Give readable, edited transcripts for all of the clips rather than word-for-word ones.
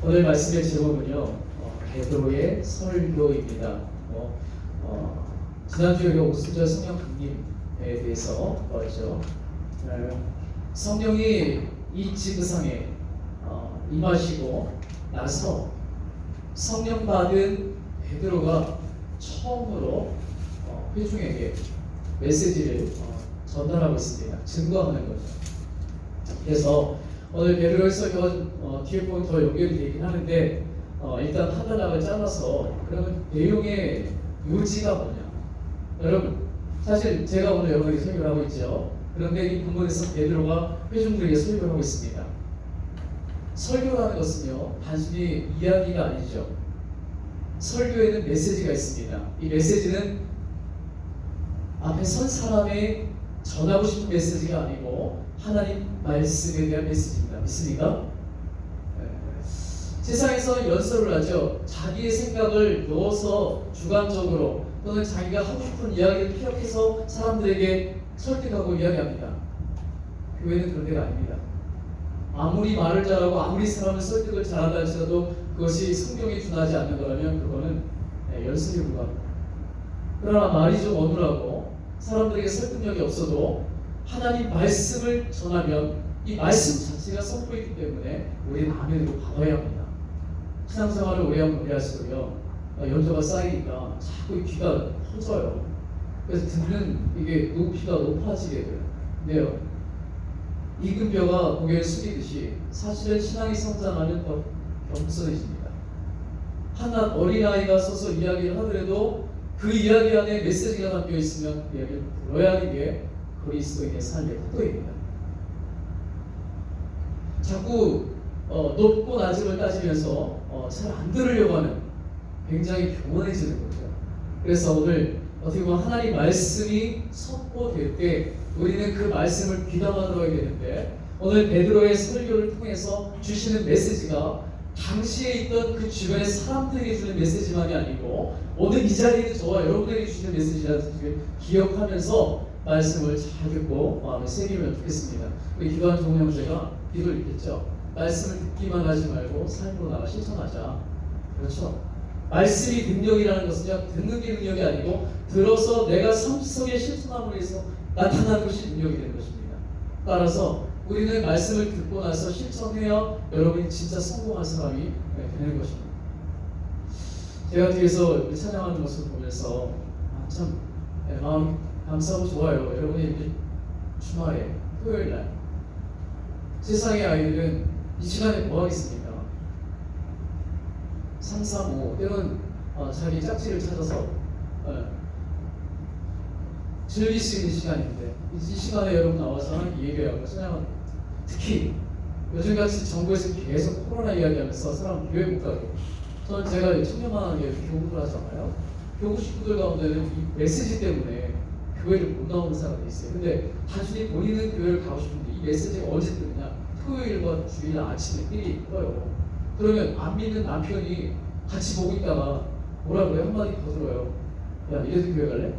오늘 말씀의 제목은요, 베드로의 설교입니다. 지난주에 오순절 성령 강림에 대해서 봤죠. 성령이 이 지구상에 임하시고 나서 성령 받은 베드로가 처음으로 회중에게 메시지를 전달하고 있습니다. 증거하는 거죠. 그래서 오늘 베드로의 설교가 뒤에 보면 더 연결이 되긴 하는데 일단 하나하나 잘라서 그러면 내용의 요지가 뭐냐? 여러분 사실 제가 오늘 여러분에게 설교를 하고 있죠. 그런데 이 본문에서 베드로가 회중들에게 설교를 하고 있습니다. 설교라는 것은요 단순히 이야기가 아니죠. 설교에는 메시지가 있습니다. 이 메시지는 앞에 선 사람의 전하고 싶은 메시지가 아니고 하나님 말씀에 대한 메시지입니다. 믿습니까? 세상에서 연설을 하죠. 자기의 생각을 넣어서 주관적으로 또는 자기가 하고 싶은 이야기를 피력해서 사람들에게 설득하고 이야기합니다. 교회는 그런 데가 아닙니다. 아무리 말을 잘하고 아무리 사람을 설득을 잘한다 할지라도 그것이 성경에 준하지 않는 거라면 그거는 연설에 불과합니다. 그러나 말이 좀 어눌하고 사람들에게 설득력이 없어도 하나님 말씀을 전하면 이 말씀 자체가 선포이기 때문에 우리는 아멘으로 받아야 합니다. 신앙생활을 오래 하면 오래 할수록요 연조가 쌓이니까 자꾸 귀가 커져요. 그래서 듣는 이게 높이가 높아지게 돼요. 근데요 익은 뼈가 고개를 숙이듯이 사실은 신앙이 성장하면 더 겸손해집니다. 하나 어린아이가 서서 이야기를 하더라도 그 이야기 안에 메시지가 담겨 있으면 그 이야기를 들어야 하는 게 그리스도인의 삶의 태도입니다. 자꾸 높고 낮음을 따지면서 잘 안 들으려고 하는 굉장히 교만해지는 거죠. 그래서 오늘 어떻게 보면 하나님 말씀이 선포될 때 우리는 그 말씀을 귀담아 들어야 되는데 오늘 베드로의 설교를 통해서 주시는 메시지가 당시에 있던 그 주변의 사람들에게 주는 메시지만이 아니고 오늘 이 자리에 저와 여러분에게 주시는 메시지라는 것을 기억하면서 말씀을 잘 듣고 마음에 새기면 좋겠습니다. 우리 기도한 종훈 형제가 기도를 읽겠죠. 말씀을 듣기만 하지 말고 삶으로 나가 실천하자. 그렇죠? 말씀이 능력이라는 것은요 듣는 게 능력이 아니고 들어서 내가 삶 속에 실천함으로 해서 나타나는 것이 능력이 되는 것입니다. 따라서 우리는 말씀을 듣고 나서 실천해야 여러분이 진짜 성공한 사람이 되는 것입니다. 제가 뒤에서 찬양하는 모습을 보면서 참 마음 감사하고 좋아요. 여러분이 주말에 토요일날 세상의 아이들은 이 시간에 뭐 하겠습니까? 3, 4, 5 때로는 자기 짝지를 찾아서 즐길 수 있는 시간인데 이 시간에 여러분 나와서 하나님 얘기하고 찬양하고 특히 요즘같이 정부에서 계속 코로나 이야기하면서 사람 교회 못 가게 저는 제가 청년만하게 교구를 하잖아요. 교구 식구들 가운데는 이 메시지 때문에 교회를 못 나오는 사람이 있어요. 근데 단순히 본인은 교회를 가고 싶은데 이 메시지가 언제 뜨느냐 토요일과 주일 아침에 미리 떠요. 그러면 안 믿는 남편이 같이 보고 있다가 뭐라 그래요? 한마디 더 들어요. 야 이래도 교회 갈래?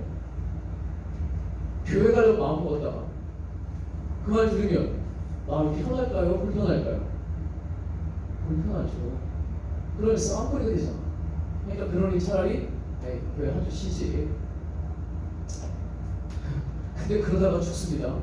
교회 가려고 마음 먹었다가 그 말 들으면 마음이 편할까요? 불편할까요? 불편하죠. 그러면 싸움거리가 되잖아. 그러니까 그러니 차라리 교회 한 주 쉬지. 근데 그러다가 죽습니다.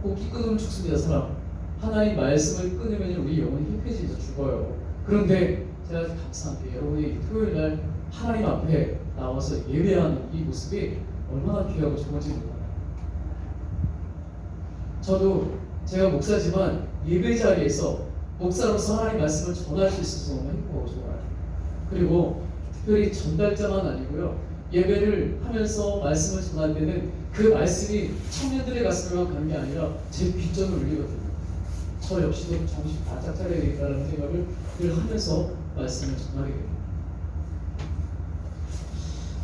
꽃기 끊으면 죽습니다. 사람 하나님 말씀을 끊으면 우리 영혼이 힘해지면서 죽어요. 그런데 제가 감사한 게 여러분이 토요일날 하나님 앞에 나와서 예배하는 이 모습이 얼마나 귀하고 좋은지 몰라요. 저도 제가 목사지만 예배 자리에서 목사로서 하나님 말씀을 전할 수 있어서 너무 행복하고 좋아요. 그리고 특별히 전달자만 아니고요. 예배를 하면서 말씀을 전할 때는 그 말씀이 청년들의 가슴에만 가는 게 아니라 제 빗전을 울리거든요. 저 역시도 정신 바짝 차려야 되겠다는 생각을 늘 하면서 말씀을 전하게 됩니다.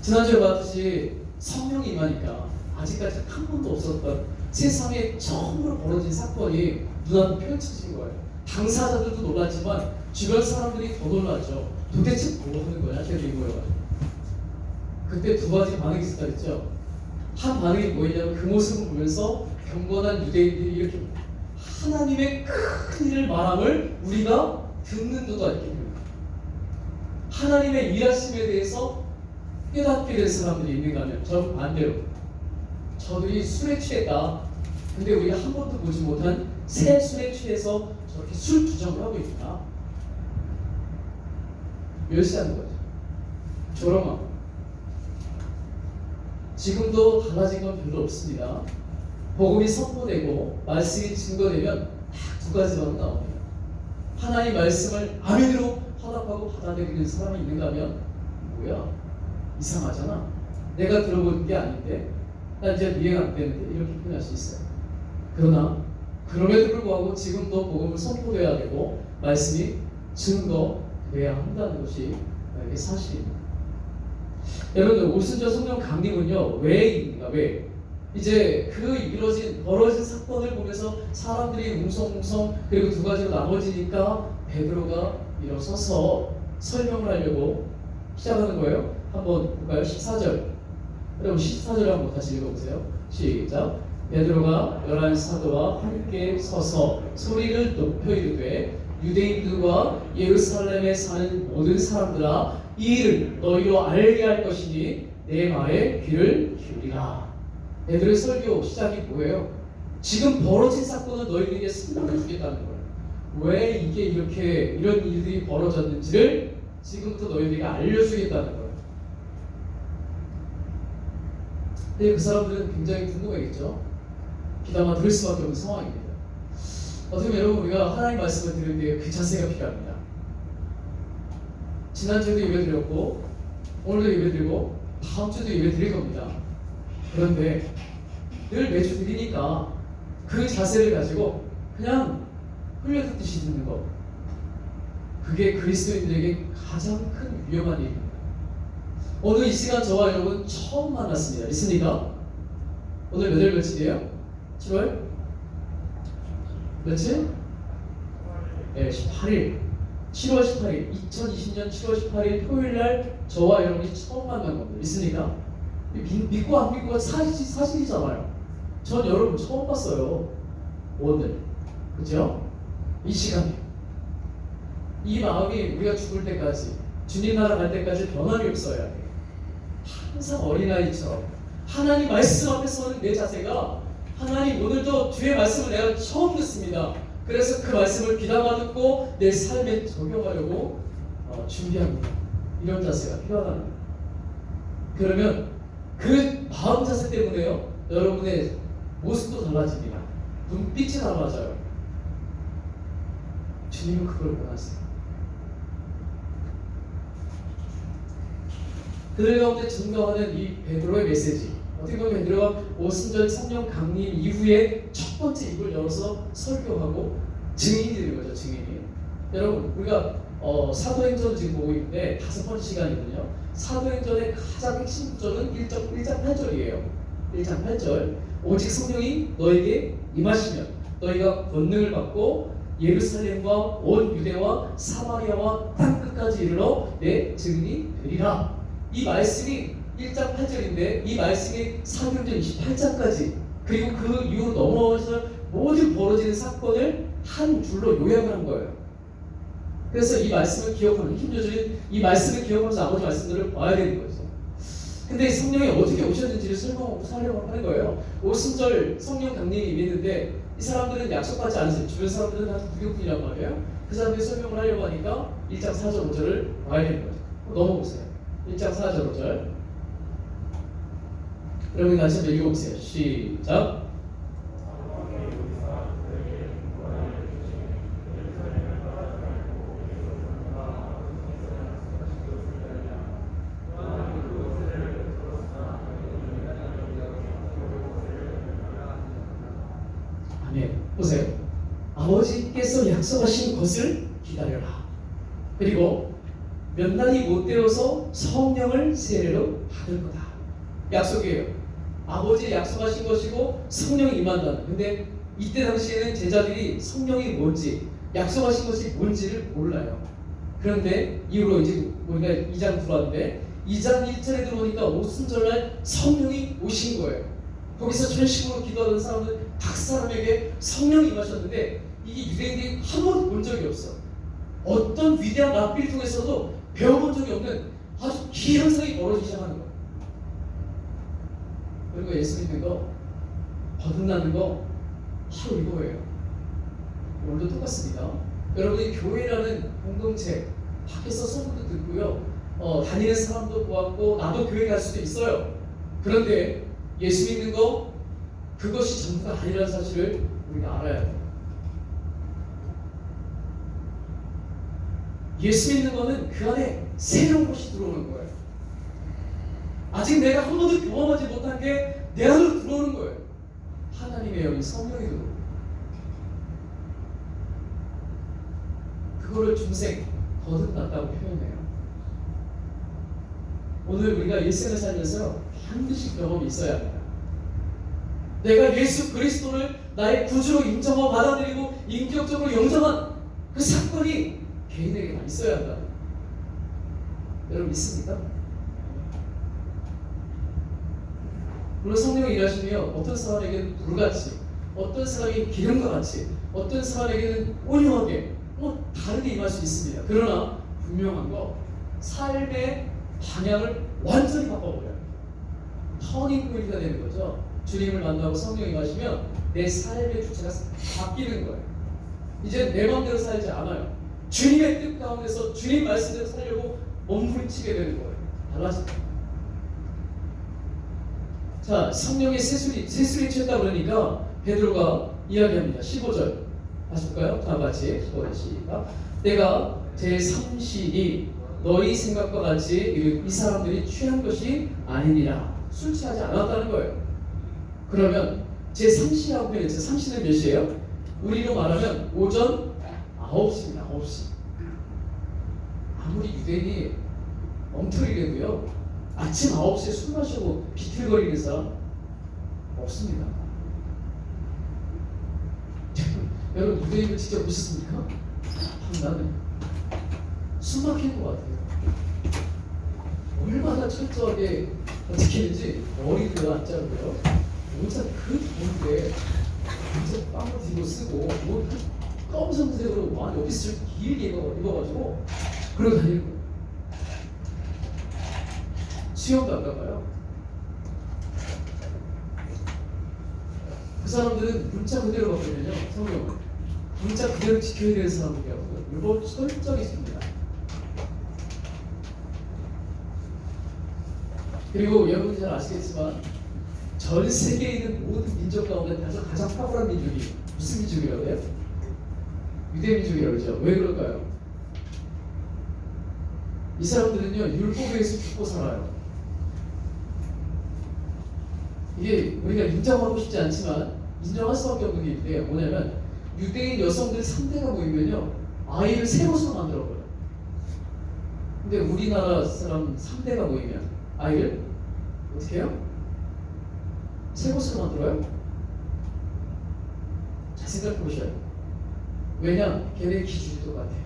지난주에 봤듯이 성령이 임하니까 아직까지 한 번도 없었던 세상에 처음으로 벌어진 사건이 눈앞에 펼쳐진 거예요. 당사자들도 놀랐지만 주변 사람들이 더 놀랐죠. 도대체 뭐 하는 거야? 제가 이거여가지고. 그때 두 가지 반응이 있었다 그랬죠. 한 반응이 뭐였냐면 그 모습을 보면서 경건한 유대인들이 이렇게 하나님의 큰 일을 말함을 우리가 듣는 도도 않기 때문입니다. 하나님의 일하심에 대해서 깨닫게 된 사람들이 있는가 하면 전 반대로 저들이 술에 취했다. 근데 우리가 한 번도 보지 못한 새 술에 취해서 저렇게 술 주정을 하고 있구나. 멸시하는 거죠. 조롱하고. 지금도 달라진 건 별로 없습니다. 복음이 선포되고 말씀이 증거되면 딱 두 가지만 나옵니다. 하나님 말씀을 아멘으로 화답하고 받아들이는 사람이 있는가 하면 뭐야? 이상하잖아. 내가 들어본 게 아닌데 나 이제 이해가 안 되는데 이렇게 표현할 수 있어요. 그러나 그럼에도 불구하고 지금도 복음을 선포돼야 되고 말씀이 증거돼야 한다는 것이 이게 사실입니다. 여러분들 오순절 성령 강림은요 왜입니까? 왜? 이제 그 벌어진 사건을 보면서 사람들이 웅성웅성 그리고 두 가지로 나머지니까 베드로가 일어서서 설명을 하려고 시작하는 거예요. 한번 볼까요? 14절. 여러분 14절 한번 다시 읽어보세요. 시작. 베드로가 11 사도와 함께 서서 소리를 높여 이르되 유대인들과 예루살렘에 사는 모든 사람들아 이 일을 너희로 알게 할 것이니 내 말에 귀를 기울이라. 베드로의 설교 시작이 뭐예요? 지금 벌어진 사건을 너희에게 설명해 주겠다는 거예요. 왜 이게 이렇게 이런 일들이 벌어졌는지를 지금부터 너희에게 알려주겠다는 거예요. 근데 그 사람들은 굉장히 궁금하겠죠? 귀담아 들을 수밖에 없는 상황입니다. 어떻게 보면 여러분 우리가 하나님 말씀을 들을 때 그 자세가 필요합니다. 지난주에도 예배 드렸고 오늘도 예배 드리고 다음 주도 예배 드릴 겁니다. 그런데 늘 매주 드리니까 그 자세를 가지고 그냥 흘려듣듯이 듣는 것, 그게 그리스도인들에게 가장 큰 위험한 일입니다. 오늘 이 시간 저와 여러분 처음 만났습니다. 있습니까? 오늘 몇 월 며칠이에요? 7월? 며칠? 네, 18일 7월 18일 2020년 7월 18일 토요일날 저와 여러분이 처음 만난 겁니다. 있습니까? 믿고 안 믿고가 사실이잖아요. 전 여러분 처음 봤어요. 오늘 그죠? 이 시간에 이 마음이 우리가 죽을 때까지 주님 나라 갈 때까지 변함이 없어야 돼. 항상 어린아이처럼 하나님 말씀 앞에 서는 내 자세가 하나님 오늘도 주의 말씀을 내가 처음 듣습니다. 그래서 그 말씀을 귀담아 듣고 내 삶에 적용하려고 준비합니다. 이런 자세가 필요하다는 거예요. 그러면 그 마음 자세 때문에요 여러분의 모습도 달라집니다. 눈빛이 달라져요. 주님은 그걸 원하세요. 그들 가운데 증거하는 이 베드로의 메시지, 어떻게 보면 베드로가 오순절 성령 강림 이후에 첫 번째 입을 열어서 설교하고 증인이 되는 거죠. 증인이. 여러분 우리가 사도행전을 지금 보고 있는데 5번째 시간이거든요. 사도행전의 가장 핵심 구절은 1장 8절이에요. 1장 8절. 오직 성령이 너에게 임하시면 너희가 권능을 받고 예루살렘과 온 유대와 사마리아와 땅끝까지 이르러 내 증인이 되리라. 이 말씀이 1장 8절인데 이 말씀이 사도행전 28장까지 그리고 그 이후로 넘어와서 모든 벌어지는 사건을 한 줄로 요약을 한 거예요. 그래서 이 말씀을 기억하는 힘조절인 이 말씀을 기억하면서 나머지 말씀들을 봐야 되는 거죠. 근데 성령이 어떻게 오셨는지를 설명하고 살려고 하는 거예요. 오순절 성령 강림이 임했는데 이 사람들은 약속받지 않으세요. 주변 사람들은 다 무교뿐이란 말이에요. 그 사람들이 설명을 하려고 하니까 1장 4절 5절을 봐야 되는 거죠. 넘어보세요. 1장 4절 5절. 여러분 같이 한번 읽어보세요. 시작. 보세요. 아버지께서 약속하신 것을 기다려라. 그리고 몇 날이 못 되어서 성령을 세례로 받을 거다. 약속이에요. 아버지 약속하신 것이고 성령이 임한다는. 근데 이때 당시에는 제자들이 성령이 뭔지 약속하신 것이 뭔지를 몰라요. 그런데 이후로 이제 우리가 2장 들어왔는데 2장 1절에 들어오니까 오순절날 성령이 오신 거예요. 거기서 전식으로 기도하던 사람들 각 사람에게 성령이 임하셨는데 이게 유대인들이 한 번도 본 적이 없어. 어떤 위대한 랍비를 통해서도 배워본 적이 없는 아주 기현상이 벌어지기 시작하는 거예요. 그리고 예수 믿는 거, 거듭나는 거 바로 이거예요. 오늘도 똑같습니다. 여러분이 교회라는 공동체 밖에서 소문도 듣고요, 다니는 사람도 보았고 나도 교회 갈 수도 있어요. 그런데 예수 믿는 거 그것이 전부가 아니라는 사실을 우리가 알아야 돼요. 예수 믿는 거는 그 안에 새로운 것이 들어오는 거예요. 아직 내가 한 번도 경험하지 못한 게 내 안으로 들어오는 거예요. 하나님의 영이 성령이 들어오고 그거를 중생 거듭났다고 표현해요. 오늘 우리가 일생을 살면서 반드시 경험이 있어야 합니다. 내가 예수 그리스도를 나의 구주로 인정하고 받아들이고 인격적으로 영접한 그 사건이 개인에게만 있어야 한다. 여러분 믿습니까? 물론 성령이 일하시며 어떤 사람에게는 불같이, 어떤 사람에게는 기름과 같이, 어떤 사람에게는 온유하게 다르게 임할 수 있습니다. 그러나 분명한 거, 삶의 방향을 완전히 바꿔버려요. 터닝 포인트가 되는 거죠. 주님을 만나고 성령이 임하시면 내 삶의 주체가 바뀌는 거예요. 이제 내 마음대로 살지 않아요. 주님의 뜻 가운데서 주님 말씀대로 살려고 몸부림치게 되는 거예요. 달라집니다. 자, 성령의 세술이 취했다 그러니까 베드로가 이야기합니다. 15절 하실까요? 다 같이 15절 시작. 내가 제3시이 너희 생각과 같이 이 사람들이 취한 것이 아니니라. 술 취하지 않았다는 거예요. 그러면 제3시라고 해요. 제3시는 몇 시예요? 우리로 말하면 오전 9시입니다. 9시. 아무리 유대인이 엉터리라도요, 아침 9시에 술 마시고 비틀거리는 사람 없습니다. 여러분 유대인을 직접 보셨습니까? 나는 숨 막힐 것 같아요. 얼마나 철저하게 지키는지 머리도 안 자르고요. 모자 그 더운데 모자 빵을 뒤로 쓰고 검정색으로 막 오피스를 길게 입어가지고 그러고 다니는 거예요. 수영도 안 가봐요. 그 사람들은 문자 그대로 바꾸면요, 성경은 문자 그대로 지켜야 되는 사람들이라고 율법 철저히 있습니다. 그리고 여러분이 잘 아시겠지만 전 세계에 있는 모든 민족 가운데 가장 탁월한 민족이 무슨 민족이라고 해요? 유대 민족이라고 그러죠. 왜 그럴까요? 이 사람들은요, 율법에 의해서 죽고 살아요. 이게 우리가 인정하고 싶지 않지만 인정할 수밖에 없는 게 있는데, 뭐냐면 유대인 여성들 3대가 모이면요, 아이를 새 것으로 만들어버려요. 근데 우리나라 사람 3대가 모이면 아이를 어떻게 해요? 새 것으로 만들어요? 잘 생각해 보셔요. 왜냐? 걔네 기준이 똑같아요.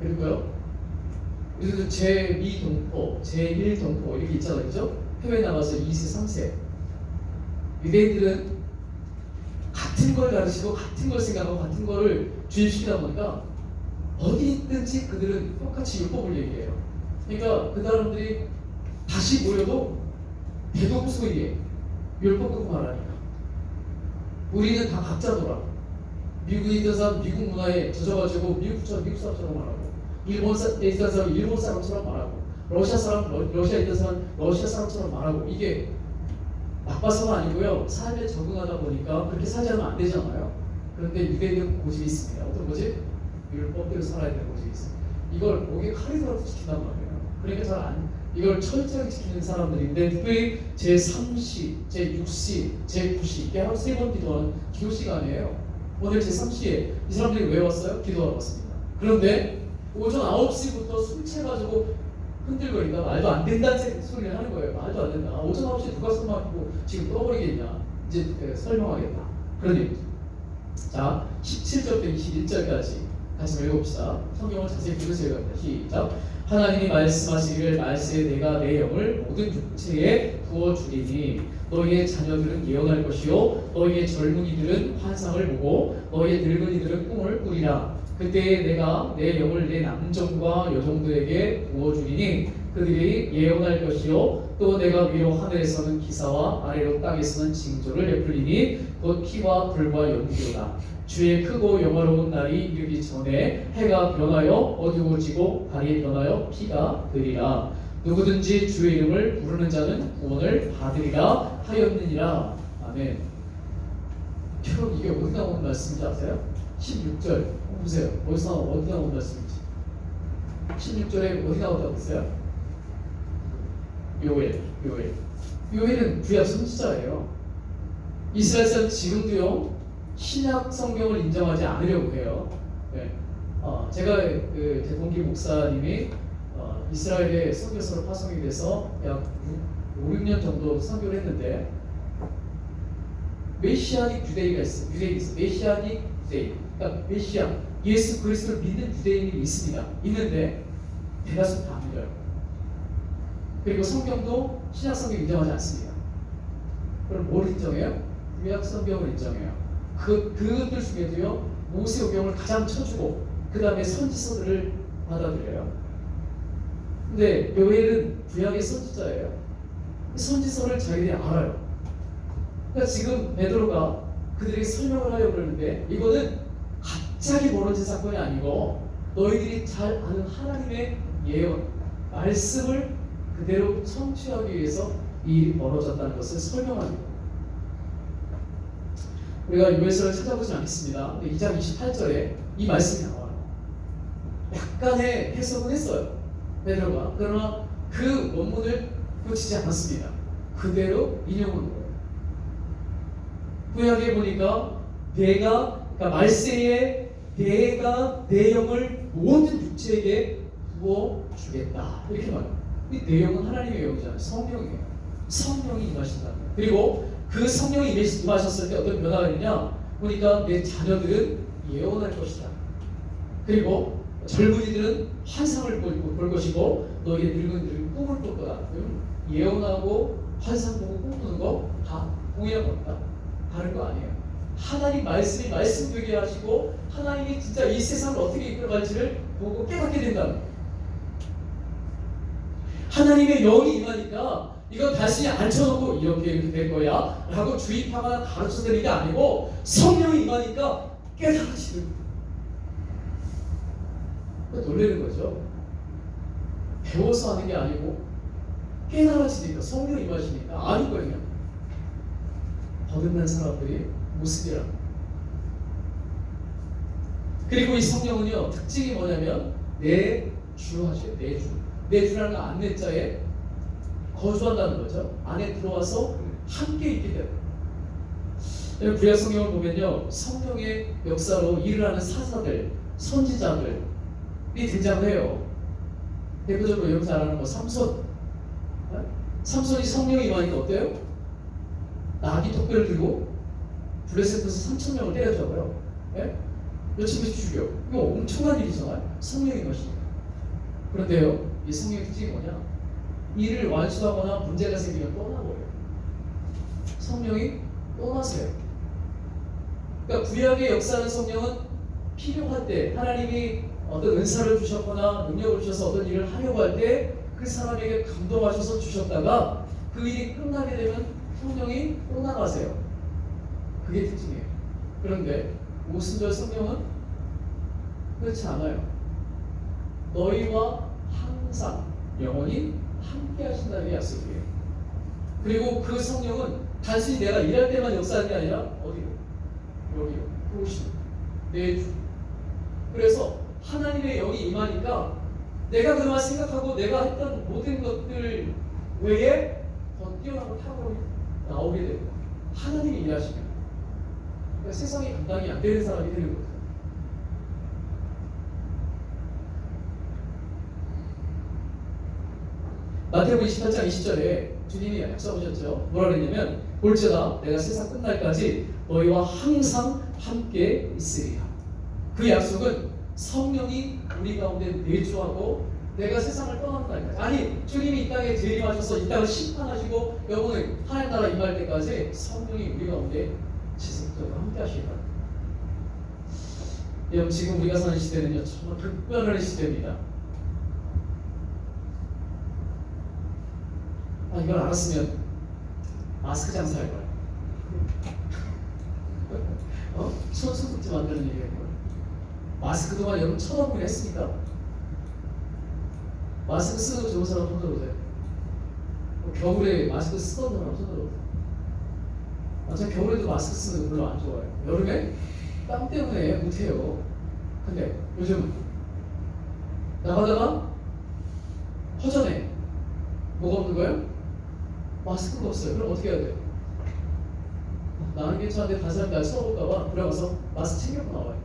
그리고요, 우리도 제2 동포, 제1 동포 이렇게 있잖아요, 그죠? 해외 나가서 2세, 3세. 유대인들은 같은 걸 가르치고 같은 걸 생각하고 같은 거를 주입시키다 보니까 어디 있든지 그들은 똑같이 율법을 얘기해요. 그러니까 그 사람들이 다시 모여도 배도 부수고 얘기해. 율법 듣고 말하니까. 우리는 다 각자 놀아. 미국에 있던 사람 미국 문화에 젖어가지고 미국 사람처럼 말하고, 일본에 있던 사람 일본 사람처럼 말하고, 러시아 사람 러시아에 있던 사람 러시아 사람처럼 말하고. 이게 나빠서가 아니고요, 삶에 적응하다 보니까 그렇게 살지 않으면 안 되잖아요. 그런데 유대인은 고집이 있습니다. 어떤 고집? 율법대로 살아야 되는 고집이 있습니다. 이걸 목에 칼이 들어서 지킨단 말이에요. 그러니까 이걸 철저히 지키는 사람들인데, 특별히 제3시, 제6시, 제9시 이게 하루 3번 기도하는 기도 시간이에요. 오늘 제3시에 이 사람들이 왜 왔어요? 기도하러 왔습니다. 그런데 오전 9시부터 술 취해가지고 흔들거리다 말도 안 된다는 소리를 하는 거예요. 말도 안 된다. 오전 9시에 누가 술 마시고 지금 떠버리겠냐. 이제 설명하겠다. 그런 얘기죠. 자, 17절부터 21절까지 다시 읽어봅시다. 성경을 자세히 들으세요. 갑니다. 시작. 하나님이 말씀하시기를 말세에 내가 내 영을 모든 육체에 부어주리니 너희의 자녀들은 예언할 것이요 너희의 젊은이들은 환상을 보고 너희의 늙은이들은 꿈을 꾸리라. 그때 내가 내 영을 내 남종과 여종들에게 부어주리니 그들이 예언할 것이요 또 내가 위로 하늘에서는 기사와 아래로 땅에서는 징조를 베풀리니 곧 피와 불과 연기로다. 주의 크고 영화로운 날이 이르기 전에 해가 변하여 어두워지고 달이 변하여 피가 되리라. 누구든지 주의 이름을 부르는 자는 구원을 받으리라 하였느니라. 아멘. 여러분 이게 어디 나온 말씀인지 아세요? 16절 보세요. 어디 나온 말씀인지. 16절에 어디 나온다고 했어요? 요엘은 구약 선지자예요. 이스라엘 사람 지금도요 신약 성경을 인정하지 않으려고 해요. 네. 제가 그 대동기 목사님이 이스라엘에 선교사로 파송이 돼서 약 5, 6년 정도 선교를 했는데 메시아닉 유대인이 있어. 메시아닉 유대인. 그러니까 메시아 예수 그리스도를 믿는 유대인이 있습니다. 있는데 대다수 다 안 믿어요. 그리고 성경도 신약 성경 인정하지 않습니다. 그럼 뭘 인정해요? 구약 성경을 인정해요. 그것들 중에도요 모세오경을 가장 쳐주고 그 다음에 선지서들을 받아들여요. 근데 요엘은 구약의 선지자예요. 선지서를 자기들이 알아요. 그러니까 지금 베드로가 그들에게 설명을 하려고 그러는데 이거는 갑자기 벌어진 사건이 아니고 너희들이 잘 아는 하나님의 예언, 말씀을 그대로 성취하기 위해서 이 일이 벌어졌다는 것을 설명합니다. 우리가 요엘서를 찾아보지 않겠습니다. 근데 2장 28절에 이 말씀이 나와요. 약간의 해석은 했어요. 베드로가. 그러나 그 원문을 고치지 않았습니다. 그대로 인용한 거예요. 구약에 보니까 그러니까 말세에 내가 내 영을 모든 육체에게 부어주겠다 이렇게 말해요. 이 내용은 하나님의 영이잖아요. 성령이에요. 성령이 임하신다는 거예요. 그리고 그 성령이 임하셨을 때 어떤 변화가 있냐 보니까 내 자녀들은 예언할 것이다. 그리고 젊은이들은 환상을 볼 것이고 너희의 늙은이들은 꿈을 꿀 거다. 예언하고 환상 보고 꿈 꾸는 거 다 동일한 겁니다. 다른 거 아니에요. 하나님 말씀이 말씀되게 하시고 하나님이 진짜 이 세상을 어떻게 이끌어갈지를 보고 깨닫게 된다는 거예요. 하나님의 영이 임하니까 이건 단순히 앉혀놓고 이렇게 될 거야 라고 주입하거나 가르쳐드리는 게 아니고 성령이 임하니까 깨달으시는 거예요. 놀라는 거죠. 배워서 하는 게 아니고 깨달아지니까 성령이 임하시니까 아는 거예요. 거듭난 사람들이 모습이라. 그리고 이 성령은요 특징이 뭐냐면 내주하죠. 내주라는 건 안내자에 거주한다는 거죠. 안에 들어와서 함께 있게 돼요. 구약 성경을 보면요 성령의 역사로 일을 하는 사사들, 선지자들이 등장을 해요. 대표적으로 여러분 잘 아는 거 삼손이 성령이 임하니까 어때요? 나귀 턱뼈를 들고 블레셋에서 3,000명을 때려잡아요. 예? 며칠 죽여. 이거 엄청난 일이잖아요. 성령이 임하시니까. 그런데요 이 성령의 특징이 뭐냐? 일을 완수하거나 문제가 생기면 떠나버려요. 성령이 떠나세요. 그러니까 구약의 역사하는 성령은 필요할 때 하나님이 어떤 은사를 주셨거나 능력을 주셔서 어떤 일을 하려고 할 때 그 사람에게 감동하셔서 주셨다가 그 일이 끝나게 되면 성령이 떠나가세요. 그게 특징이에요. 그런데 오순절 성령은 그렇지 않아요. 너희와 항상 영원히 함께 하신다는 게 약속이에요. 그리고 그 성령은 단순히 내가 일할 때만 역사하는 게 아니라 어디로? 여기로 오시는 내 주. 그래서 하나님의 영이 임하니까 내가 그동안 생각하고 내가 했던 모든 것들 외에 더 뛰어나고 탁월하게 나오게 됩니다. 하나님이 일하시면 그러니까 세상이 감당이 안 되는 사람이 되는 거죠. 마태복음 28장 20절에 주님이 약속하셨죠. 뭐라 그랬냐면 볼지어다 내가 세상 끝날까지 너희와 항상 함께 있으리라. 그 약속은 성령이 우리 가운데 내주하고 내가 세상을 떠나는 날까지, 아니 주님이 이 땅에 재림하셔서 이 땅을 심판하시고 영원히 하나님 나라 임할 때까지 성령이 우리 가운데 지속적으로 함께 하시리라. 여러분 지금 우리가 사는 시대는요 정말 극변하는 시대입니다. 이걸 알았으면 마스크 장사할 거야. 손소독제 만드는 얘기할 거야. 마스크 동안 여러분 쳐다보긴 했습니까? 마스크 쓰는 거 좋은 사람 손 들어보세요. 겨울에 마스크 쓰던 사람 손 들어보세요. 전 겨울에도 마스크 쓰는 거 별로 안 좋아해요. 여름에 땀 때문에 못해요. 근데 요즘 나가다가 허전해. 뭐가 없는 거예요? 마스크가 없어요. 그럼 어떻게 해야 돼요? 나는 괜찮은데 다른 사람들 쳐다볼까봐 들어가서 마스크 챙겨고 나와요.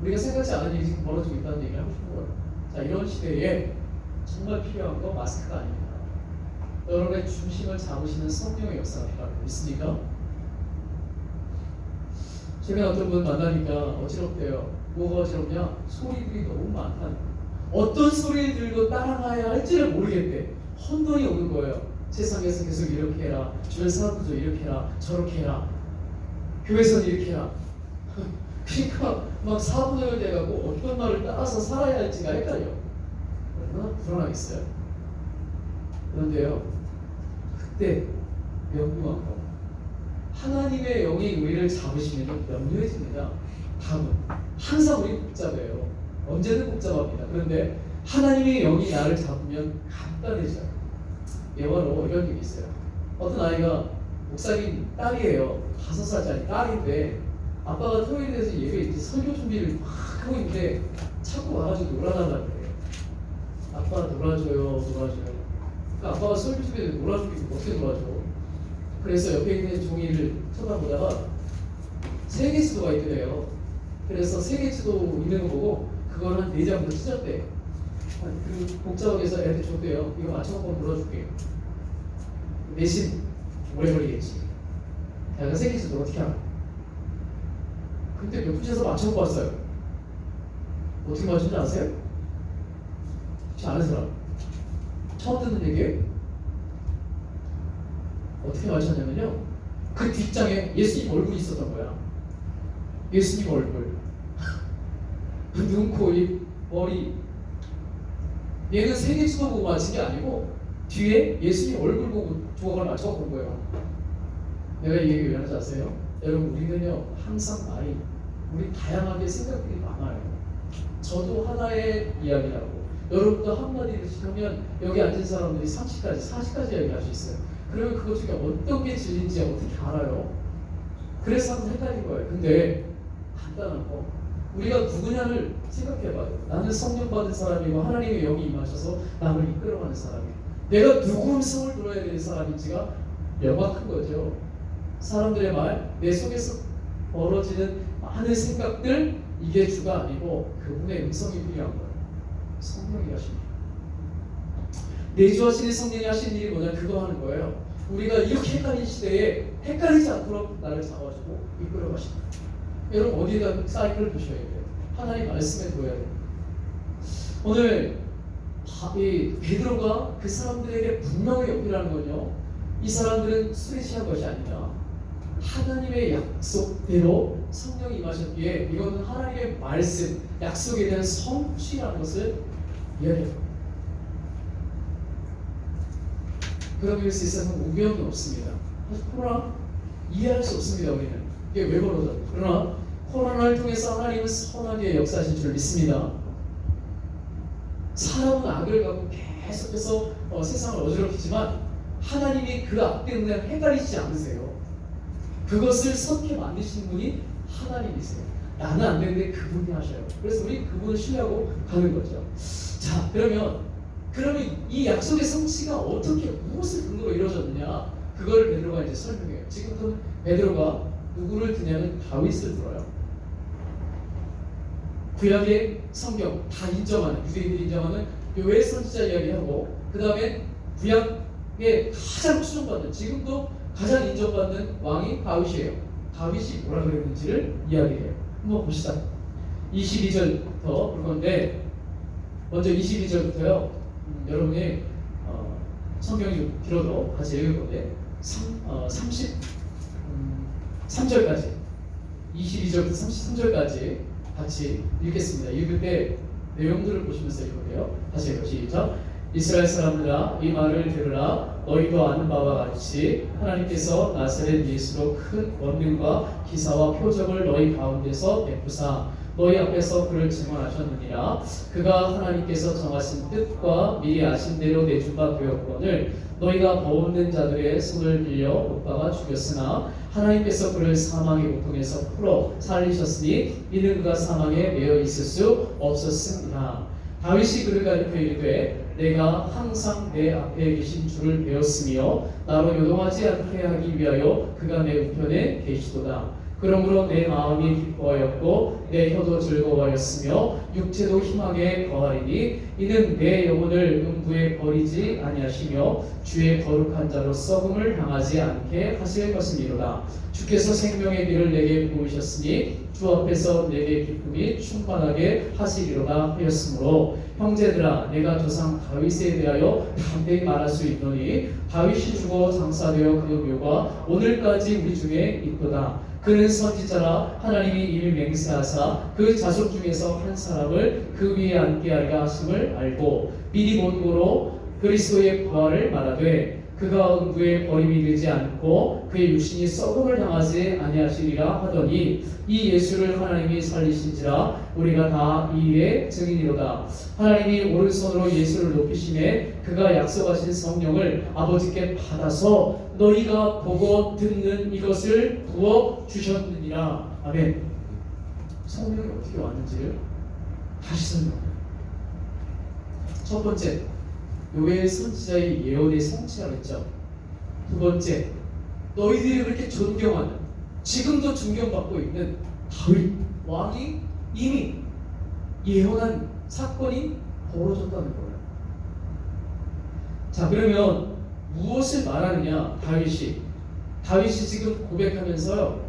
우리가 생각지 않은 일이 지금 벌어지고 있다는 얘기를 하고 싶은 거예요. 자, 이런 시대에 정말 필요한 건 마스크가 아닙니다. 여러분의 중심을 잡으시는 성령의 역사가 필요합니다. 믿습니까? 최근에 어떤 분 만나니까 어지럽대요. 뭐가 어지럽냐? 소리들이 너무 많다는 거예요. 어떤 소리를 들고 따라가야 할지를 모르겠대. 혼돈이 오는 거예요. 세상에서 계속 이렇게 해라, 주변 사람들도 이렇게 해라, 저렇게 해라, 교회에서는 이렇게 해라. 그러니까 막 사부적이 돼가고 어떤 말을 따라서 살아야 할지가 헷갈려. 얼마나 불안하겠어요. 그런데요, 그때 명료한 거, 하나님의 영이 우리를 잡으시면 명료해집니다. 답은 항상 우리 복잡해요. 언제든 복잡합니다. 그런데 하나님의 영이 나를 잡으면 간단해져요. 예화로 이런 얘기 있어요. 어떤 아이가 목사님 딸이에요. 5살짜리 딸인데 아빠가 토요일에서 예배 이제 설교 준비를 막 하고 있는데 자꾸 와가지고 놀아달라고 그래요. 아빠 놀아줘요. 그러니까 아빠가 설교 준비에 놀아주기도 어떻게 놀아줘? 그래서 옆에 있는 종이를 쳐다보다가 세계지도가 있더래요. 그래서 세계지도 있는 거 보고 그걸 한 4장부터 찢었대. 그 복잡하게 해서 애한테 줬대요. 이거 맞춰갖고 놀아줄게. 대신 오래 걸리겠지. 내가 세계지도 어떻게 하나? 근데 몇 분째서 맞춰갖고 왔어요. 어떻게 맞춘지 아세요? 혹시 아는 사람? 처음 듣는 얘기예요? 어떻게 맞췄냐면요, 그 뒷장에 예수님 얼굴이 있었던 거야. 예수님 얼굴, 눈, 코, 입, 머리. 얘는 세계지도 보고 맞힌 게 아니고 뒤에 예수님 얼굴 보고 조각을 맞춰 본 거예요. 내가 이 얘기 왜 하는지 아세요? 여러분, 우리는요 항상 우리 다양하게 생각들이 많아요. 저도 하나의 이야기라고, 여러분도 한마디를 하면 여기 앉은 사람들이 30가지, 40가지 이야기를 할 수 있어요. 그러면 그것 중에 어떤 게 진리인지 어떻게 알아요? 그래서 항상 헷갈린 거예요. 근데 간단한 거, 우리가 누구냐를 생각해봐요. 나는 성령 받은 사람이고 하나님의 영이 임하셔서 남을 이끌어가는 사람이에요. 내가 누구 음성을 들어야 되는 사람인지가 명확한 거죠. 사람들의 말, 내 속에서 벌어지는 많은 생각들, 이게 주가 아니고 그분의 음성이 필요한 거예요. 성령이 하십니다. 내주하시는 성령이 하시는 일이 뭐냐, 그거 하는 거예요. 우리가 이렇게 헷갈린 시대에 헷갈리지 않도록 나를 잡아주고 이끌어 가십니다. 여러분, 어디에다 사이클을 두셔야 돼요? 하나님 말씀에 둬야 돼요. 오늘 이 베드로가 그 사람들에게 분명히 어필하는 건요, 이 사람들은 술에 취한 것이 아니다. 하나님의 약속대로 성령이 임하셨기에 이것은 하나님의 말씀, 약속에 대한 성취라는 것을 이야기합니다. 그러기 위해서 이 세상은 우연은 없습니다. 코로나 이해할 수 없습니다. 우리는 이게 왜 벌어졌나? 그러나 코로나를 통해서 하나님은 선하게 역사하신 줄 믿습니다. 사람은 악을 갖고 계속해서 세상을 어지럽히지만 하나님이 그 악 때문에 헷갈리지 않으세요. 그것을 선케 만드시는 분이 하나님이세요. 나는 안 되는데 그분이 하셔요. 그래서 우리 그분을 신뢰하고 가는 거죠. 자, 그러면 이 약속의 성취가 어떻게, 무엇을 근거로 이루어졌느냐, 그걸 베드로가 이제 설명해요. 지금부터 베드로가 누구를 드냐면 다윗을 들어요. 구약의 성경 다 인정하는, 유대인들이 인정하는 요엘 선지자 이야기하고, 그 다음에 구약에 가장 추종받는, 지금도 가장 인정받는 왕이 다윗이에요. 다윗이 뭐라 그랬는지를 이야기해요. 한번 봅시다. 22절부터 볼 건데, 먼저 22절부터요. 여러분이 성경이 좀 길어도 같이 읽을 건데 33절까지 22절부터 33절까지 같이 읽겠습니다. 읽을 때 내용들을 보시면서 읽을게요. 다시 해요. 시작. 이스라엘 사람들아, 이 말을 들으라. 너희도 아는 바와 같이 하나님께서 나사렛 예수로 큰 권능과 기사와 표적을 너희 가운데서 베푸사 너희 앞에서 그를 증언하셨느니라. 그가 하나님께서 정하신 뜻과 미리 아신 대로 내준 바 되었거늘 너희가 버없는 자들의 손을 빌려 못 박아 죽였으나 하나님께서 그를 사망의 고통에서 풀어 살리셨으니 이는 그가 사망에 매여 있을 수 없었습니다. 다윗이 그를 가리켜 이르되 내가 항상 내 앞에 계신 주를 배웠으며 나로 요동하지 않게 하기 위하여 그가 내 우편에 계시도다. 그러므로 내 마음이 기뻐하였고 내 혀도 즐거워하였으며 육체도 희망에 거하리니 이는 내 영혼을 음부에 버리지 아니하시며 주의 거룩한 자로 썩음을 당하지 않게 하실 것이니로다. 주께서 생명의 길을 내게 부으셨으니 주 앞에서 내게 기쁨이 충만하게 하시리로다 하였으므로 형제들아 내가 조상 다윗에 대하여 담대히 말할 수 있노니 다윗이 죽어 장사되어 그 묘가 오늘까지 우리 중에 있도다. 그는 선지자라 하나님이 이를 맹세하사 그 자손 중에서 한 사람을 그 위에 앉게 하리라 하심을 알고 미리 본고로 그리스도의 부활을 말하되 그가 음부에 버림이 되지 않고 그의 육신이 썩음을 당하지 아니하시리라 하더니 이 예수를 하나님이 살리신지라 우리가 다 이의 증인이로다. 하나님이 오른손으로 예수를 높이시매 그가 약속하신 성령을 아버지께 받아서 너희가 보고 듣는 이것을 부어 주셨느니라. 아멘. 성령이 어떻게 왔는지를 다시 설명합니다. 첫 번째, 요엘 선지자의 예언의 성취라고 했죠. 두 번째, 너희들이 그렇게 존경하는, 지금도 존경받고 있는 다윗 왕이 이미 예언한 사건이 벌어졌다는 거예요. 자, 그러면 무엇을 말하느냐? 다윗이 지금 고백하면서요,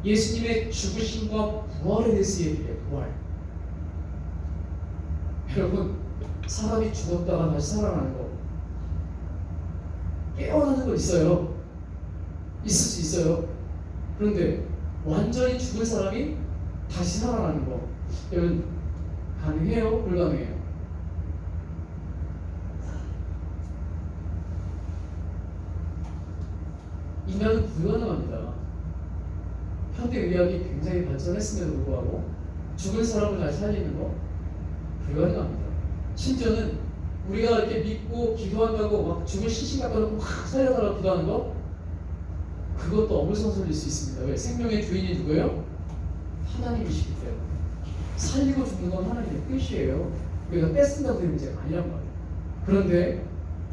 예수님의 죽으심과 부활에 대해서 얘기해요. 부활. 여러분, 사람이 죽었다가 다시 살아나는 거, 깨어나는 거 있어요. 있을 수 있어요. 그런데 완전히 죽은 사람이 다시 살아나는 거, 여러분 가능해요? 불가능해요? 인간은 불가능합니다. 현대의학이 굉장히 발전했음에도 불구하고 죽은 사람을 다시 살리는 거 불가능합니다. 심지어는 우리가 이렇게 믿고 기도한다고 막 죽은 시신 갖다가 막 살려달라고 기도하는 거, 그것도 어물선설일 수 있습니다. 왜? 생명의 주인이 누구예요? 하나님이시기 때문에. 살리고 죽는 건 하나님의 뜻이에요. 우리가 뺏는다고 되는 문제가 아니란 말이에요. 그런데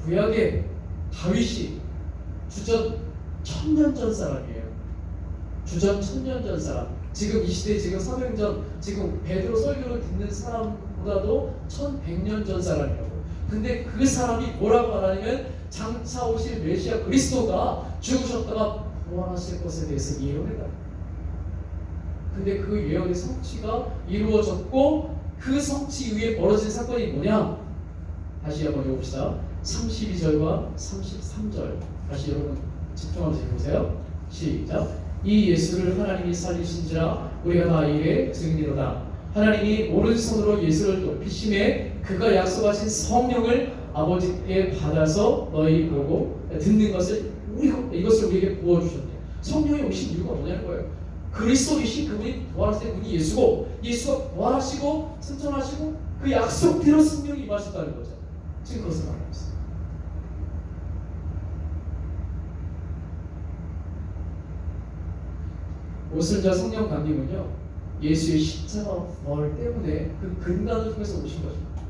구약의 다윗이 주전 1000년 전 사람이에요. 주전 1000년 전 사람. 지금 이 시대, 지금 사도행전, 지금 베드로 설교를 듣는 사람보다도 1100년 전 사람이라고. 근데 그 사람이 뭐라고 말하냐면 장차 오실 메시아 그리스도가 죽으셨다가 부활하실 것에 대해서 예언했다. 근데 그 예언의 성취가 이루어졌고 그 성취 위에 벌어진 사건이 뭐냐? 다시 한번 읽어봅시다. 32절과 33절 다시 여러분 집중하면서 읽어보세요. 시작. 이 예수를 하나님이 살리신지라 우리가 다 이에 증인이로다. 하나님이 오른손으로 예수를 높이심에 그가 약속하신 성령을 아버지께 받아서 너희 보고 듣는 것을 이것을 우리에게 부어주셨네. 성령이 오신 이유가 뭐냐는 거예요. 그리스도이신 그분이 부활하실 때 그분이 예수고, 예수가 부활하시고 승천하시고 그 약속대로 성령이 임하셨다는 거죠. 지금 그것을 말하고 있어요. 오순절 성령 강림은요, 예수의 십자가 부활 때문에 그 근간을 통해서 오신 것입니다.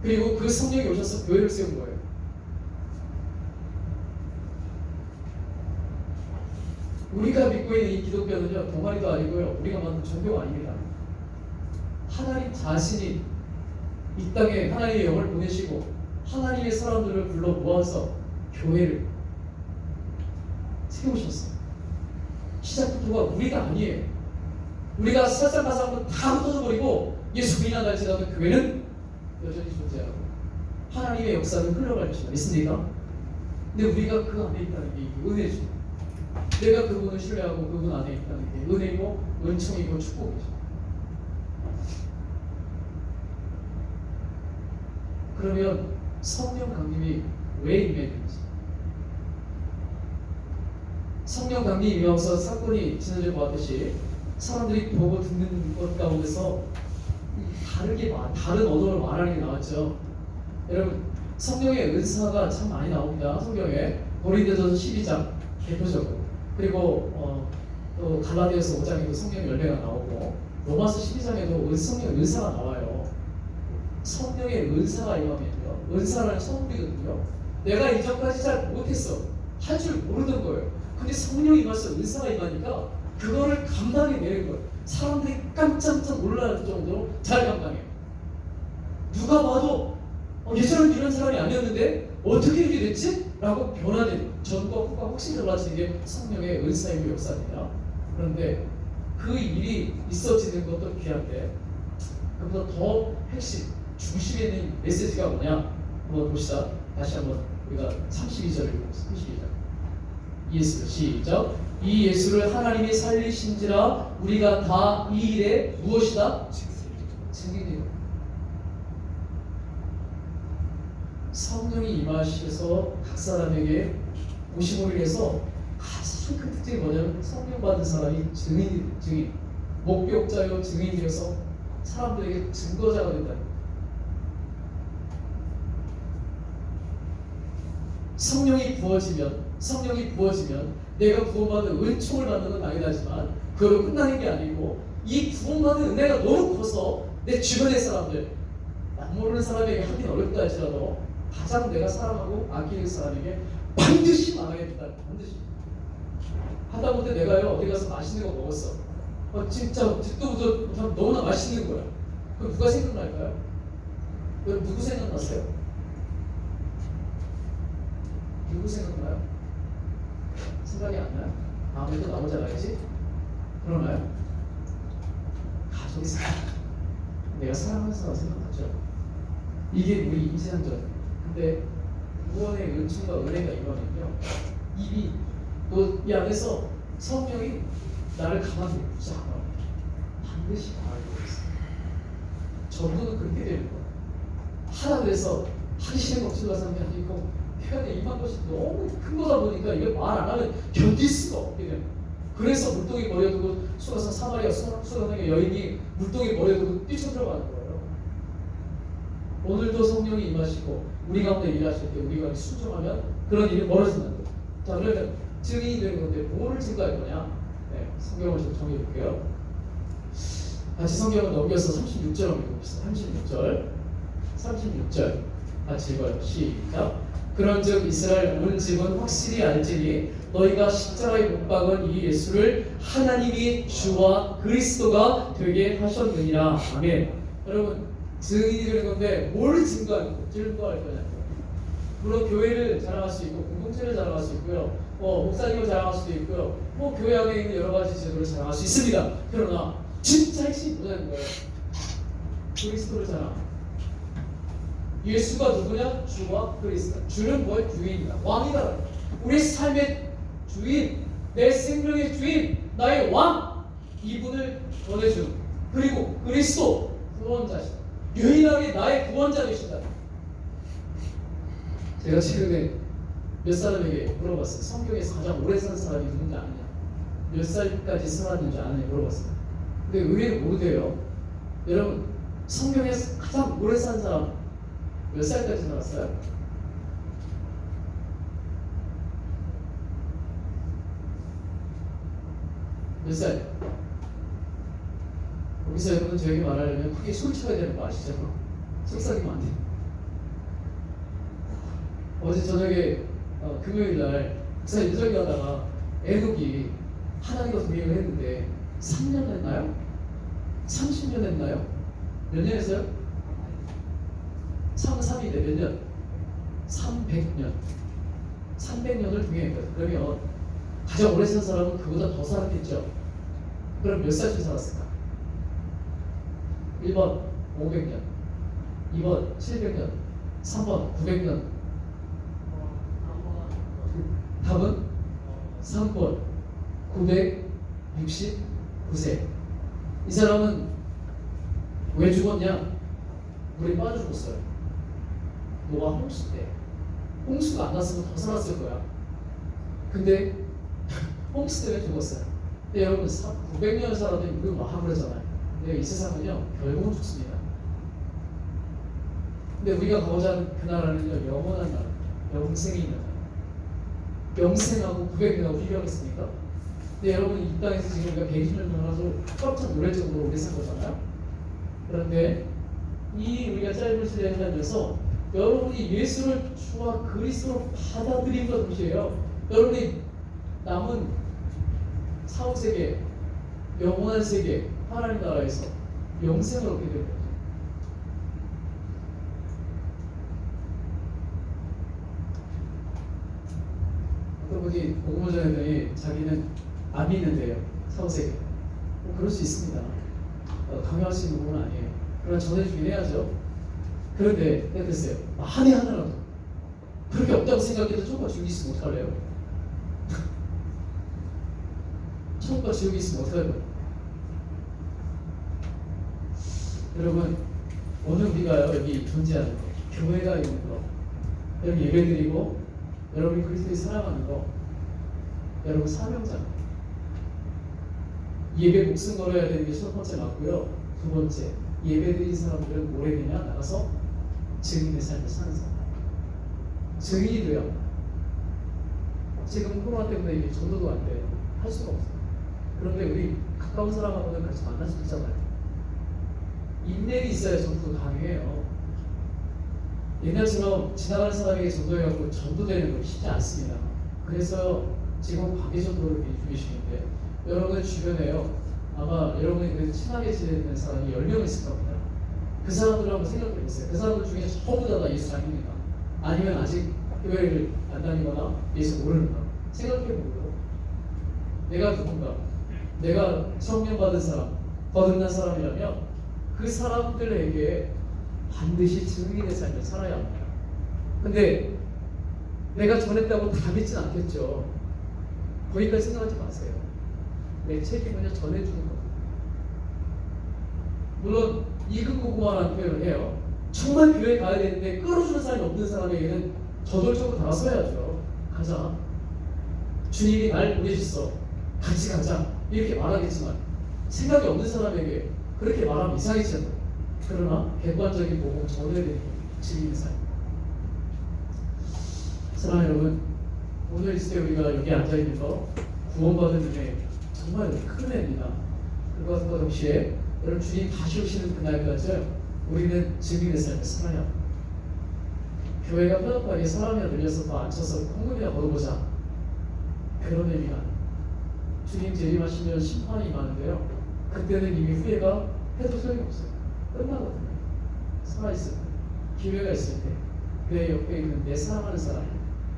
그리고 그 성령이 오셔서 교회를 세운 거예요. 우리가 믿고 있는 이 기독교는요, 동아리도 아니고요, 우리가 만든 종교가 아닙니다. 하나님 자신이 이 땅에 하나님의 영을 보내시고 하나님의 사람들을 불러 모아서 교회를 세우셨어요. 시작부터가 우리가 아니에요. 우리가 설상가상으로 다 흩어져버리고 예수 그리나 날지라도 교회는 여전히 존재하고 하나님의 역사는 흘러갈 것이다. 믿습니까? 근데 우리가 그 안에 있다는 게 은혜죠. 내가 그분을 신뢰하고 그분 안에 있다는 게 은혜이고 은총이고 축복이죠. 그러면 성령 강림이 왜 임했는지, 성령 강림이 임하면서 사건이 지난주에 보았듯이 사람들이 보고 듣는 것 가운데서 다른 언어를 말하는 게 나왔죠. 여러분, 성령의 은사가 참 많이 나옵니다. 성경에 고린도전서 12장 대표적으로, 그리고 또 갈라디아서 5장에도 성령 열매가 나오고 로마서 12장에도 성령의 은사가 나와요. 성령의 은사가 임하면요, 은사라는 선물이거든요. 내가 이전까지 잘 못했어, 할 줄 모르던 거예요. 근데 성령이 임해서 은사가 임하니까 그거를 감당해내는 거예요. 사람들이 깜짝깜짝 놀랄 정도로 잘 감당해요. 누가 봐도 예전엔 이런 사람이 아니었는데 어떻게 이렇게 됐지? 라고 변화된, 전과 후가 확실히 달라지는 게 성령의 은사이고 역사입니다. 그런데 그 일이 있어지는 것도 귀한데, 그보다 더 핵심, 중심에 있는 메시지가 뭐냐? 한번 봅시다. 다시 한번 우리가 32절을 읽어봅시다. 32절. 예수를 시작. 이 예수를 하나님이 살리신지라 우리가 다 이 일에 무엇이다? 증인이다. 성령이 임하셔서 각 사람에게 오심을 위해서 가장 큰 특징이 뭐냐면 성령 받은 사람이 증인, 목격자요 증인이어서 사람들에게 증거자가 된다. 성령이 부어지면 내가 구원받는 은총을 받는 건 당연하지만 그걸로 끝나는 게 아니고, 이 구원받는 은혜가 너무 커서 내 주변의 사람들, 난 모르는 사람에게 하긴 어렵다 할지라도 가장 내가 사랑하고 아끼는 사람에게 반드시 말하게 된다. 반드시. 하다못해 내가요 어디 가서 맛있는 거 먹었어. 진짜 듣도 보도 못하면 너무나 맛있는 거야. 그럼 누가 생각날까요? 여러분, 누구 생각났어요? 누구 생각나요? 생각이 안 나요? 아무래도 나 혼자 가야지? 그러나요? 가족이 내가 사랑하는 사람 생각하죠. 이게 우리 임시한전. 근데 구원의 은총과 은혜가 임하면요, 이미 또 이 안에서 성령이 나를 가만히 두지 않아. 반드시 알고 있어. 전부는 그렇게 되는 거야. 하라 그래서 하기 싫은 거 없이 사람이 하니까 표현에 임한 것이 너무 큰 거다 보니까 이걸 말 안 하면 견딜 수가 없게 되는 거야. 그래서 물동이 버려두고 수가산 사마리아 수가산의 여인이 물동이 버려두고 뛰쳐들어가는 거예요. 오늘도 성령이 임하시고 우리 가운데 일하실 때 우리가 순종하면 그런 일이 벌어진다는 거예요. 자, 그러면 증인이 되는 건데 뭐를 증거할 거냐? 네, 성경을 좀 정해 볼게요. 같이 성경을 넘겨서 36절 한번 읽어봅시다. 36절 같이 읽어요. 시작. 그런즉 이스라엘 온 집은 확실히 알지니 너희가 십자가에 못 박은 이 예수를 하나님이 주와 그리스도가 되게 하셨느니라. 아멘. 여러분, 증인이 되는 건데 뭘 증거할 거냐? 물론 교회를 자랑할 수 있고 공동체를 자랑할 수 있고요, 목사님을 자랑할 수도 있고요, 교회 안에 있는 여러 가지 제도를 자랑할 수 있습니다. 그러나 진짜 핵심이 뭐냐는 거예요. 그리스도를 자랑. 예수가 누구냐? 주와 그리스도. 주는 뭐예요? 주인이다. 왕이다. 우리 삶의 주인, 내 생명의 주인, 나의 왕, 이분을 전해준. 그리고 그리스도, 구원자시다. 유일하게 나의 구원자 되신다. 제가 최근에 몇 사람에게 물어봤어요. 성경에서 가장 오래 산 사람이 누군지 아느냐? 몇 살까지 살았는지 아느냐 물어봤어요. 근데 의외로 모르대요. 여러분, 성경에서 가장 오래 산 사람 몇 살까지 살았어요? 몇 살? 여기서 여러분 저에게 말하려면 크게 소리쳐야 되는 거 아시죠? 속삭이면 안 돼요. 어제 저녁에 금요일날 목사 인절기 하다가 애독이 하나님과 동행을 했는데 3년 했나요? 30년 했나요? 몇 년 했어요? 3대 몇 년? 300년. 300년을 동행했거든. 그러면 가장 오래 산 사람은 그보다 더 살았겠죠. 그럼 몇 살쯤 살았을까? 1번 500년, 2번 700년, 3번 900년. 답은 3번 969세. 이 사람은 왜 죽었냐? 물에 빠져 죽었어요. 노아 홍수 때. 홍수가 안 났으면 더 살았을 거야. 근데 홍수 때문에 죽었어요. 근데 여러분 900년 살아도 우리 막 그러잖아요. 근데 이 세상은요 결국은 죽습니다. 근데 우리가 가고자 하는 그 나라는요 영원한 나라, 영생이 있는 나라. 영생하고 900년하고 비교하겠습니까? 근데 여러분 이 땅에서 지금 우리가 120년 살아서 깜짝 놀랄 정도로 오래 산 거잖아요. 그런데 이 우리가 짧은 시대에 살면서 여러분이 예수를 주와 그리스도로 받아들임과 동시에요. 여러분이 남은 사후 세계, 영원한 세계, 하나님 나라에서 영생을 얻게 될 거죠. 어떤 분이 복음을 전했더니 자기는 암이 있는데요. 사후 세계. 뭐 그럴 수 있습니다. 강요할 수 있는 부분은 아니에요. 그러나 전해주긴 해야죠. 그런데 글쎄요, 만에 하나라도 그렇게 없다고 생각해도 천국과 지옥이 있으면 어떡할래요? 천국과 지옥이 있으면 어떡할 거예요? 여러분, 오늘 우리가 여기 존재하는 거, 교회가 있는 거, 여러분 예배드리고 여러분이 그리스도를 사랑하는 거, 여러분 사명자. 예배 목숨 걸어야 되는 게 첫 번째 맞고요. 두 번째, 예배드린 사람들은 오래되냐 나가서 증인의 삶을 사는 사람. 증인이 돼요. 지금 코로나 때문에 이게 전도도 안 돼. 할 수가 없어요. 그런데 우리 가까운 사람하고는 같이 만날 수 있잖아요. 인맥이 있어야 전도도 가능해요. 옛날처럼 지나가는 사람에게 전도해갖고 전도되는 건 쉽지 않습니다. 그래서 지금 관계 전도를 중이시는데 여러분의 주변에요. 아마 여러분이 그래도 친하게 지내는 사람이 10명 있을 겁니다. 그 사람들을 한번 생각해 보세요. 그 사람들 중에 전부 다 예수 아닙니까? 아니면 아직 교회를 안 다니거나 예수 모르는가? 생각해 보고요. 내가 누군가, 내가 성령 받은 사람, 거듭난 사람이라면 그 사람들에게 반드시 증인의 삶을 살아야 합니다. 근데 내가 전했다고 다 믿진 않겠죠. 거기까지 생각하지 마세요. 내 책임은요 전해주는 겁니다. 물론 이근고구마라는 표현을 해요. 정말 교회 가야 되는데 끌어주는 사람이 없는 사람에게는 저돌적으로 다가서야죠. 가자. 주님이 날 보내셨어. 같이 가자. 이렇게 말하겠지만 생각이 없는 사람에게 그렇게 말하면 이상해지잖아요. 그러나 객관적인 보고 전해야 되는 증인의 삶. 사랑하는 여러분, 오늘 이 시대 우리가 여기 앉아있는 거 구원받은 은혜 정말 큰 은혜입니다. 그것과 동시에 여러분 주님 다시 오시는 그날까지 우리는 증인의 삶을 살아야 합니다. 교회가 편협하게 사람이나 늘려서 더 앉혀서 헌금이나 걸어보자 그런 의미가 아닙니다. 주님 재림하시면 심판이 많은데요. 그때는 이미 후회가 해도 소용이 없어요. 끝나거든요. 살아있을 때, 기회가 있을 때, 내 옆에 있는 내 사랑하는 사람,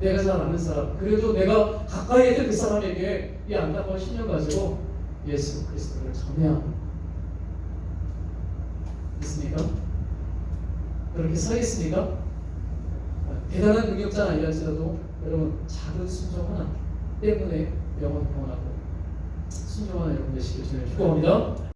내가 잘 아는 사람, 그래도 내가 가까이 있는 그 사람에게 이 안타까운 신념 가지고 예수 그리스도를 전해야 합니다. 있습니까? 그렇게 살겠습니까? 대단한 능력자는 아니랄지라도 여러분 작은 순종 하나 때문에 영원 평안하고 순종하는 여러분 되시길 주님 축복합니다.